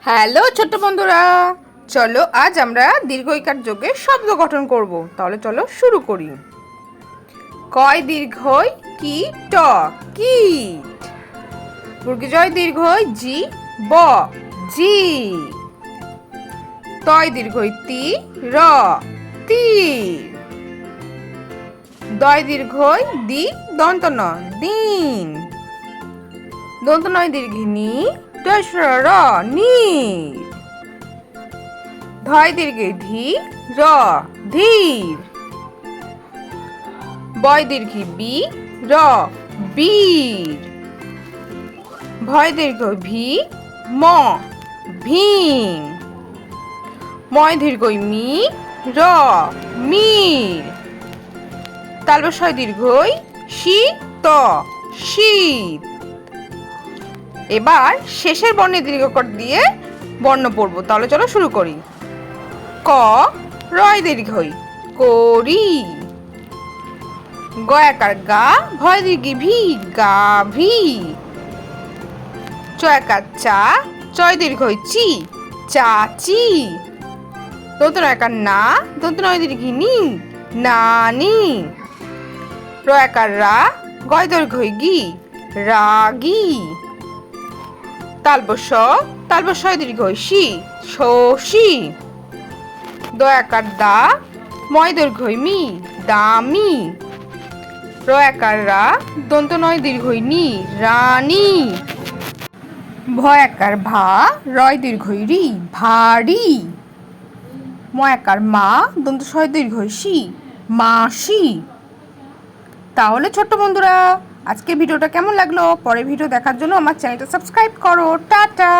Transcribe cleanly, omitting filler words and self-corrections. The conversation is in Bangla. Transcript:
হ্যালো ছোট্ট বন্ধুরা, চলো আজ আমরা দীর্ঘ ইকার যোগে শব্দ গঠন করব। তাহলে চলো শুরু করি। কয় দীর্ঘই কি ট কীট। জয় দীর্ঘই জি ব জি। তয় দীর্ঘই তি র তীর। দয় দীর্ঘই দি দন্ত ন দিন। দন্ত নয় দীর্ঘিনী র নীর। ধয় দীর্ঘে ধি র ধীর। বয় দীর্ঘে বি র বীর। ভয় দীর্ঘ ভি ম ভীম। ময় দীর্ঘই মি র মীর। তালবস্বয় দীর্ঘই শি ত শীত। এবার শেষের বর্ণে দীর্ঘকর দিয়ে বর্ণ পড়ব। তাহলে চলো শুরু করি। ক রয় দীর্ঘই করি। গ একার গা ভয় দীর্ঘি ভি গাভি। চ একার চা চয় দীর্ঘই চি চাচি। দন্ত ন একার না দন্ত নয় দীর্ঘি নি নানি। র একার রা গয় দীর্ঘই গি রাগি। তালবস্বয় দীর্ঘই শি শশী। দ একার দা ময় দীর্ঘই মি দামি। র একার রা দন্ত নয় দীর্ঘই নি রানী। ভ একার ভা রয় দীর্ঘই রি ভারী। ম একার মা দন্ত শয় দীর্ঘই সি মাসি। তাহলে ছোট্ট বন্ধুরা, আজকের ভিডিওটা কেমন লাগলো? পরের ভিডিও দেখার জন্য আমার চ্যানেলটা সাবস্ক্রাইব করো। টাটা।